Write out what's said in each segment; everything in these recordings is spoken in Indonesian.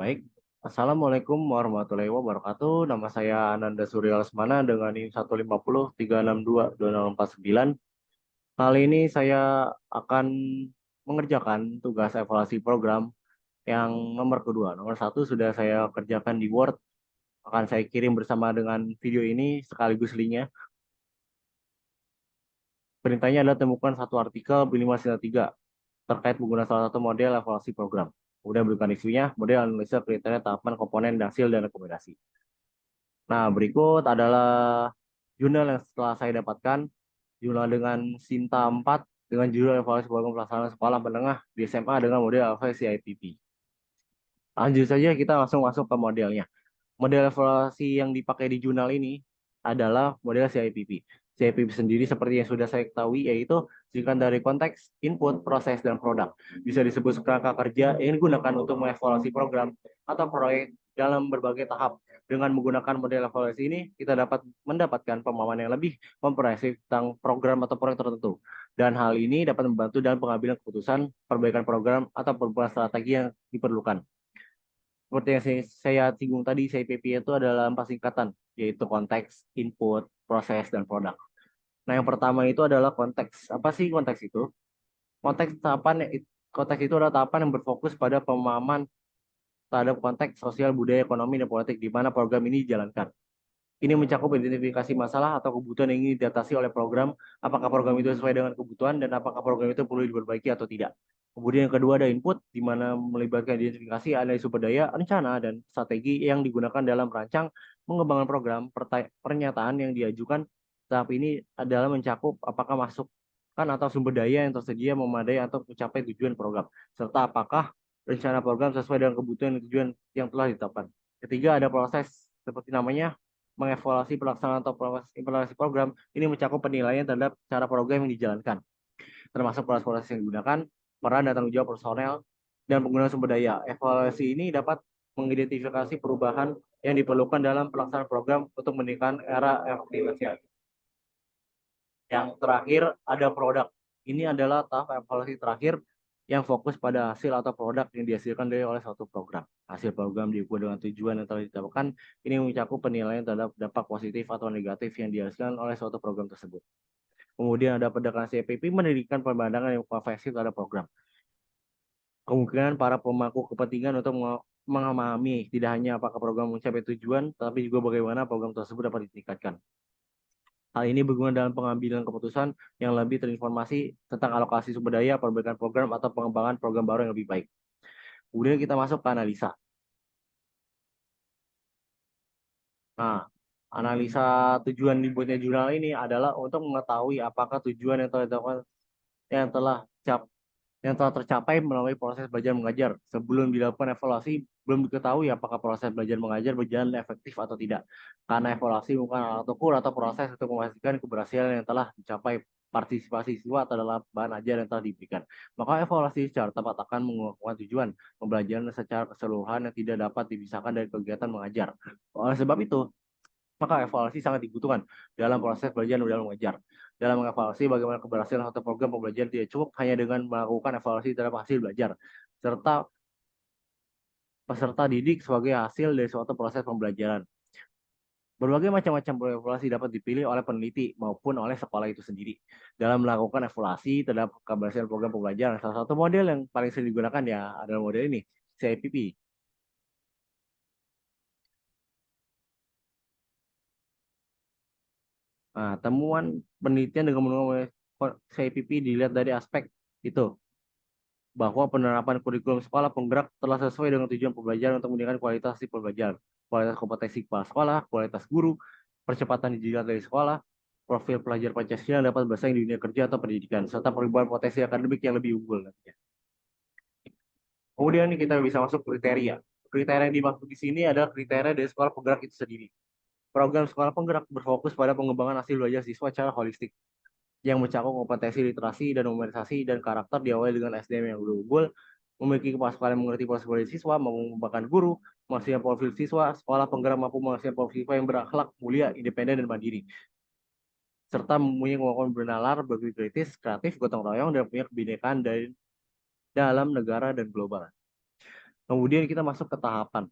Baik, Assalamualaikum warahmatullahi wabarakatuh. Nama saya Ananda Surya Lesmana dengan NIM 15036222049. Kali ini saya akan mengerjakan tugas evaluasi program yang nomor kedua. Nomor satu sudah saya kerjakan di Word, akan saya kirim bersama dengan video ini sekaligus linknya. Perintahnya adalah temukan satu artikel B593 terkait penggunaan salah satu model evaluasi program. Kemudian berikan isunya, model analisa kriteria tahapan komponen hasil dan rekomendasi. Nah, berikut adalah jurnal yang setelah saya dapatkan, jurnal dengan Sinta 4 dengan judul evaluasi program pelaksanaan sekolah menengah di SMA dengan model Alpha CIPP. Lanjut saja kita langsung masuk ke modelnya. Model evaluasi yang dipakai di jurnal ini adalah model CIPP. CIPP sendiri seperti yang sudah saya ketahui yaitu singkatan dari konteks, input, proses, dan produk. Bisa disebut kerangka kerja yang digunakan untuk mengevaluasi program atau proyek dalam berbagai tahap. Dengan menggunakan model evaluasi ini, kita dapat mendapatkan pemahaman yang lebih komprehensif tentang program atau proyek tertentu. Dan hal ini dapat membantu dalam pengambilan keputusan, perbaikan program, atau perubahan strategi yang diperlukan. Seperti yang saya singgung tadi, CIPP itu adalah 4 singkatan, yaitu konteks, input, proses, dan produk. Nah, yang pertama itu adalah konteks. Apa sih konteks itu? Konteks tahapan konteks itu adalah tahapan yang berfokus pada pemahaman terhadap konteks sosial, budaya, ekonomi, dan politik di mana program ini dijalankan. Ini mencakup identifikasi masalah atau kebutuhan yang ingin diatasi oleh program, apakah program itu sesuai dengan kebutuhan, dan apakah program itu perlu diperbaiki atau tidak. Kemudian yang kedua ada input, di mana melibatkan identifikasi, analisis sumber daya, rencana, dan strategi yang digunakan dalam merancang mengembangkan program. Pernyataan yang diajukan tahap ini adalah mencakup apakah masukan atau sumber daya yang tersedia memadai atau mencapai tujuan program, serta apakah rencana program sesuai dengan kebutuhan dan tujuan yang telah ditetapkan. Ketiga ada proses, seperti namanya, mengevaluasi pelaksanaan atau implementasi program. Ini mencakup penilaian terhadap cara program yang dijalankan, termasuk proses-proses yang digunakan, peran dan tanggung jawab personel, dan penggunaan sumber daya. Evaluasi ini dapat mengidentifikasi perubahan yang diperlukan dalam pelaksanaan program untuk meningkatkan era efektivitas. Yang terakhir ada produk. Ini adalah tahap evaluasi terakhir yang fokus pada hasil atau produk yang dihasilkan dari oleh suatu program. Hasil program diukur dengan tujuan yang telah ditetapkan. Ini mencakup penilaian terhadap dampak positif atau negatif yang dihasilkan oleh suatu program tersebut. Kemudian ada pendekatan CPP mendirikan pemandangan yang komprehensif terhadap program. Kemungkinan para pemangku kepentingan untuk memahami tidak hanya apakah program mencapai tujuan, tapi juga bagaimana program tersebut dapat ditingkatkan. Hal ini berguna dalam pengambilan keputusan yang lebih terinformasi tentang alokasi sumber daya, perbaikan program, atau pengembangan program baru yang lebih baik. Kemudian kita masuk ke analisa. Nah, analisa tujuan dibuatnya jurnal ini adalah untuk mengetahui apakah tujuan yang telah yang telah tercapai melalui proses belajar mengajar. Sebelum dilakukan evaluasi, belum diketahui apakah proses belajar mengajar berjalan efektif atau tidak. Karena evaluasi bukan alat ukur atau proses untuk memastikan keberhasilan yang telah dicapai partisipasi siswa atau dalam bahan ajar yang telah diberikan. Maka evaluasi secara tepat akan menguatkan tujuan pembelajaran secara keseluruhan yang tidak dapat dipisahkan dari kegiatan mengajar. Oleh sebab itu, maka evaluasi sangat dibutuhkan dalam proses belajar dan dalam mengajar. Dalam mengevaluasi bagaimana keberhasilan satu program pembelajaran tidak cukup hanya dengan melakukan evaluasi terhadap hasil belajar, serta peserta didik sebagai hasil dari suatu proses pembelajaran. Berbagai macam-macam evaluasi dapat dipilih oleh peneliti maupun oleh sekolah itu sendiri dalam melakukan evaluasi terhadap keberhasilan program pembelajaran. Salah satu model yang paling sering digunakan ya adalah model ini, CIPP. Nah, temuan penelitian dengan menggunakan CIPP dilihat dari aspek itu, bahwa penerapan kurikulum sekolah penggerak telah sesuai dengan tujuan pembelajaran untuk meningkatkan kualitas si pembelajaran, kualitas kompetensi kepala sekolah, kualitas guru, percepatan digital dari sekolah, profil pelajar Pancasila dapat bersaing di dunia kerja atau pendidikan, serta perubahan potensi akademik yang lebih unggul nantinya. Kemudian kita bisa masuk kriteria. Kriteria yang dimaksud di sini adalah kriteria dari sekolah penggerak itu sendiri. Program sekolah penggerak berfokus pada pengembangan hasil belajar siswa secara holistik, yang mencakup kompetensi literasi dan numerisasi dan karakter diawali dengan SDM yang unggul, memiliki kepasparan mengerti proses belajar siswa, mengembangkan guru, menghasilkan profil siswa, sekolah penggerak mampu menghasilkan profil siswa yang berakhlak, mulia, independen, dan mandiri, serta mempunyai kemampuan bernalar, berpikir kritis, kreatif, gotong royong, dan punya kebinekaan dari dalam negara dan global. Kemudian kita masuk ke tahapan.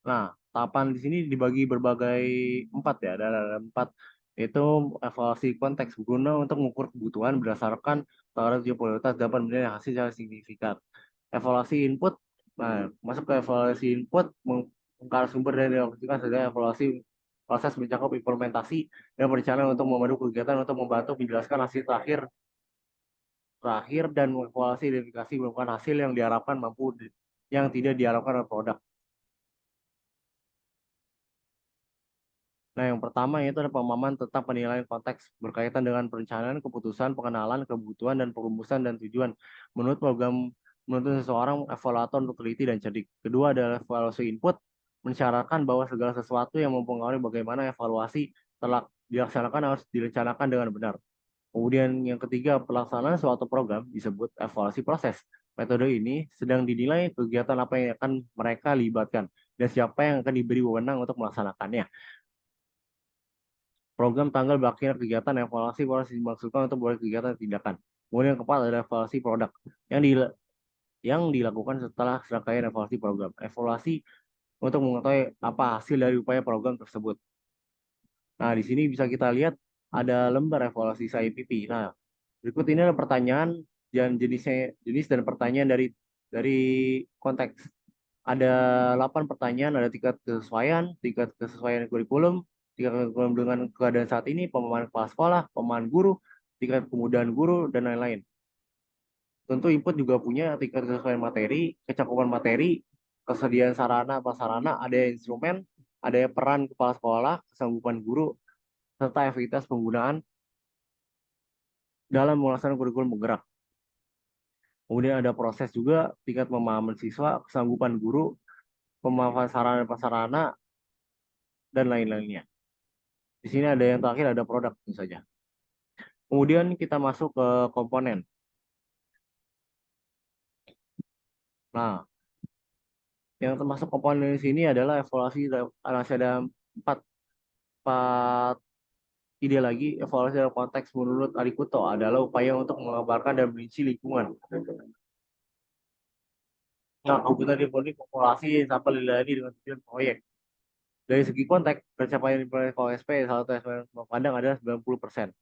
Nah, tahapan di sini dibagi berbagai empat ya, ada empat, yaitu evaluasi konteks guna untuk mengukur kebutuhan berdasarkan target prioritas dapat menilai hasil secara signifikan. Evaluasi input, nah masuk ke evaluasi input, mengkal sumber dan dialogkan sebagai evaluasi proses mencakup implementasi dan perencanaan untuk memandu kegiatan untuk membantu menjelaskan hasil terakhir dan mengevaluasi identifikasi merupakan hasil yang diharapkan mampu yang tidak diharapkan oleh produk. Nah, yang pertama itu ada pemahaman tentang penilaian konteks berkaitan dengan perencanaan, keputusan, pengenalan, kebutuhan, dan perumusan dan tujuan. Menurut program, menurut seseorang evaluator untuk teliti dan cerdik. Kedua adalah evaluasi input, mensyaratkan bahwa segala sesuatu yang mempengaruhi bagaimana evaluasi telah dilaksanakan harus direncanakan dengan benar. Kemudian yang ketiga, pelaksanaan suatu program disebut evaluasi proses. Metode ini sedang dinilai kegiatan apa yang akan mereka libatkan dan siapa yang akan diberi wewenang untuk melaksanakannya. Program tanggal berakhir kegiatan evaluasi proses dimaksudkan untuk membuat kegiatan tindakan. Kemudian yang keempat adalah evaluasi produk yang dilakukan setelah serangkaian evaluasi program. Evaluasi untuk mengetahui apa hasil dari upaya program tersebut. Nah, di sini bisa kita lihat ada lembar evaluasi SIPP. Nah, berikut ini adalah pertanyaan dan jenis dan pertanyaan dari konteks. Ada 8 pertanyaan, ada tingkat kesesuaian kurikulum, tingkat kurikulum dengan keadaan saat ini, pemahaman kepala sekolah, pemahaman guru, tingkat kemudahan guru, dan lain-lain. Tentu input juga punya tingkat kesesuaian materi, kecakupan materi, kesediaan sarana, prasarana, ada instrumen, ada peran kepala sekolah, kesanggupan guru, serta efektivitas penggunaan dalam melaksanakan kurikulum penggerak. Kemudian ada proses juga, tingkat pemahaman siswa, kesanggupan guru, pemanfaatan sarana dan prasarana, dan lain-lainnya. Di sini ada yang terakhir, ada produk tentu saja. Kemudian kita masuk ke komponen. Nah, yang termasuk komponen di sini adalah evaluasi. Masih ada empat, empat ide lagi. Evaluasi dalam konteks menurut Arikuto adalah upaya untuk mengabarkan dan merinci lingkungan. Nah, komputer diponik populasi sampel dilani dengan tujuan proyek. Dari segi konteks, pencapaian implementasi OSP salah satu yang pandang adalah 90%.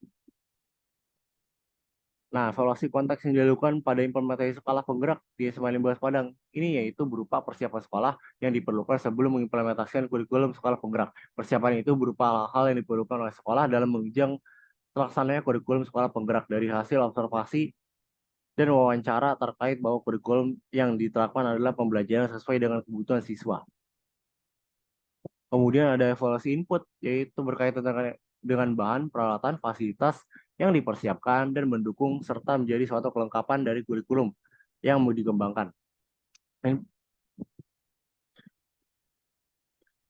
Nah, evaluasi konteks yang dilakukan pada implementasi skala penggerak di SMA 15 Padang ini yaitu berupa persiapan sekolah yang diperlukan sebelum mengimplementasikan kurikulum skala penggerak. Persiapan itu berupa hal-hal yang diperlukan oleh sekolah dalam menunjang terlaksananya kurikulum sekolah penggerak dari hasil observasi dan wawancara terkait bahwa kurikulum yang diterapkan adalah pembelajaran sesuai dengan kebutuhan siswa. Kemudian ada evaluasi input, yaitu berkaitan dengan bahan, peralatan, fasilitas yang dipersiapkan dan mendukung serta menjadi suatu kelengkapan dari kurikulum yang mau dikembangkan.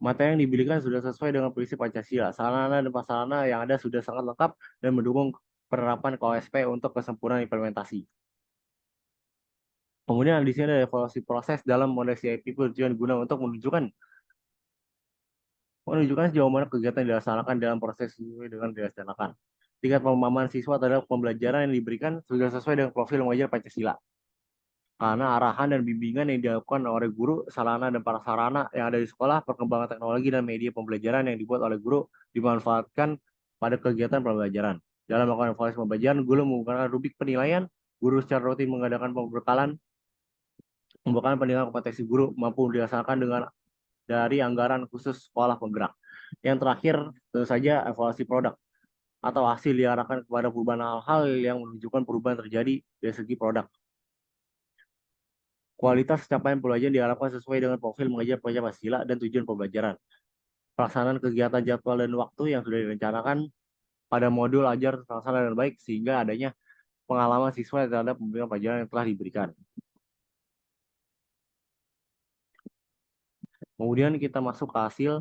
Materi yang diberikan sudah sesuai dengan prinsip Pancasila. Sarana dan prasarana yang ada sudah sangat lengkap dan mendukung penerapan KOSP untuk kesempurnaan implementasi. Kemudian di sini ada evaluasi proses dalam model CIP tujuan guna untuk menunjukkan sejauh mana kegiatan dilaksanakan dalam proses sesuai dengan dilaksanakan. Tingkat pemahaman siswa terhadap pembelajaran yang diberikan sudah sesuai dengan profil mengajar Pancasila. Karena arahan dan bimbingan yang dilakukan oleh guru, sarana dan prasarana yang ada di sekolah, perkembangan teknologi dan media pembelajaran yang dibuat oleh guru dimanfaatkan pada kegiatan pembelajaran. Dalam melakukan evaluasi pembelajaran, guru menggunakan rubrik penilaian, guru secara rutin mengadakan pembekalan, membuat penilaian kompetensi guru mampu dilaksanakan dengan dari anggaran khusus sekolah penggerak. Yang terakhir, tentu saja evaluasi produk atau hasil diarahkan kepada perubahan hal-hal yang menunjukkan perubahan terjadi dari segi produk. Kualitas capaian pembelajaran diharapkan sesuai dengan profil mengajar pengajar Pancasila dan tujuan pembelajaran. Pelaksanaan kegiatan jadwal dan waktu yang sudah direncanakan pada modul ajar terlaksana dengan baik sehingga adanya pengalaman siswa terhadap pemberian pelajaran yang telah diberikan. Kemudian kita masuk ke hasil.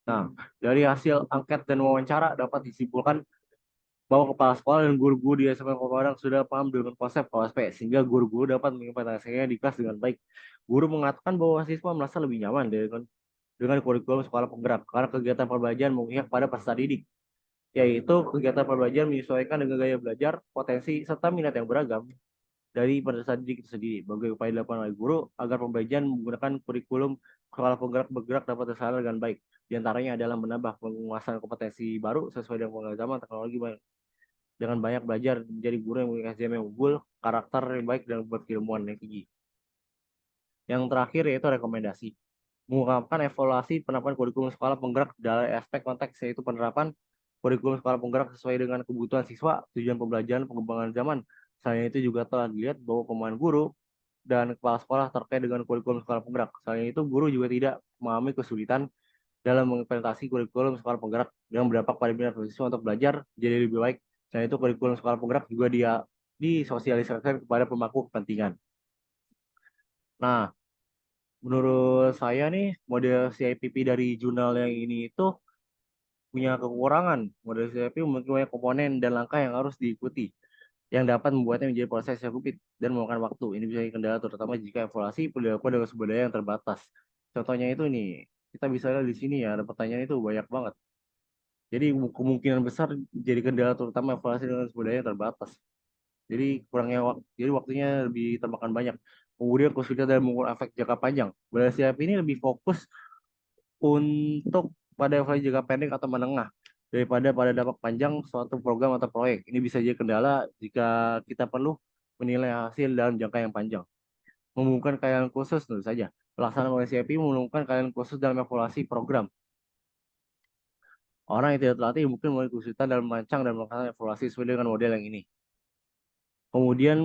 Nah, dari hasil angket dan wawancara dapat disimpulkan bahwa kepala sekolah dan guru-guru di SMA Kota Padang sudah paham dengan konsep KOSP, sehingga guru-guru dapat mengimplementasikannya di kelas dengan baik. Guru mengatakan bahwa siswa merasa lebih nyaman dengan kurikulum sekolah penggerak. Karena kegiatan pembelajaran memihak pada peserta didik, yaitu kegiatan pembelajaran menyesuaikan dengan gaya belajar, potensi, serta minat yang beragam dari peserta didik itu sendiri. Sebagai upaya dilakukan oleh guru agar pembelajaran menggunakan kurikulum sekolah penggerak bergerak dapat tersampaikan dengan baik. Di antaranya adalah menambah penguasaan kompetensi baru sesuai dengan pengembangan zaman teknologi dengan banyak belajar menjadi guru yang memiliki SDM yang unggul, karakter yang baik, dan berkeilmuan yang tinggi. Yang terakhir yaitu rekomendasi. Mengungkapkan evaluasi penerapan kurikulum sekolah penggerak dalam aspek konteks yaitu penerapan kurikulum sekolah penggerak sesuai dengan kebutuhan siswa, tujuan pembelajaran, pengembangan zaman. Selain itu juga telah dilihat bahwa pemahaman guru dan kepala sekolah terkait dengan kurikulum sekolah penggerak. Selain itu, guru juga tidak memahami kesulitan dalam mengimplementasi kurikulum sekolah penggerak yang berdampak pada minat siswa untuk belajar jadi lebih baik. Selain itu, kurikulum sekolah penggerak juga dia disosialisasikan kepada pemangku kepentingan. Nah, menurut saya nih, model CIPP dari jurnal yang ini itu punya kekurangan. Model CIPP memiliki banyak komponen dan langkah yang harus diikuti, yang dapat membuatnya menjadi proses yang rumit dan memakan waktu. Ini bisa jadi kendala terutama jika evaluasi perlu dilakukan dengan sumber daya yang terbatas. Contohnya itu nih, kita bisa lihat di sini ya, ada pertanyaan itu banyak banget. Jadi kemungkinan besar jadi kendala terutama evaluasi dengan sumber daya yang terbatas. Jadi kurangnya waktu, jadi waktunya lebih termakan banyak. Kemudian kesulitan dalam mengukur efek jangka panjang. Model CIP ini lebih fokus untuk pada evaluasi jangka pendek atau menengah daripada pada dampak panjang suatu program atau proyek. Ini bisa jadi kendala jika kita perlu menilai hasil dalam jangka yang panjang. Membutuhkan kalian khusus tentu saja. Pelaksanaan oleh CIP memerlukan kalian khusus dalam evaluasi program. Orang yang tidak terlatih mungkin memiliki kesulitan dalam merancang dan melakukan evaluasi sesuai dengan model yang ini. Kemudian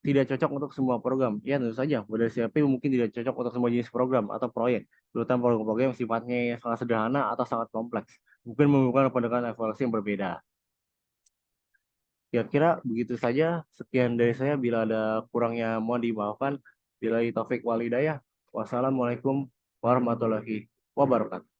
tidak cocok untuk semua program. Ya tentu saja, model CIP mungkin tidak cocok untuk semua jenis program atau proyek, terutama program-program yang sifatnya sangat sederhana atau sangat kompleks. Mungkin memerlukan pendekatan evaluasi yang berbeda. Kira-kira begitu saja. Sekian dari saya. Bila ada kurangnya mohon dimaafkan. Bila taufik walhidayah. Wassalamualaikum warahmatullahi wabarakatuh.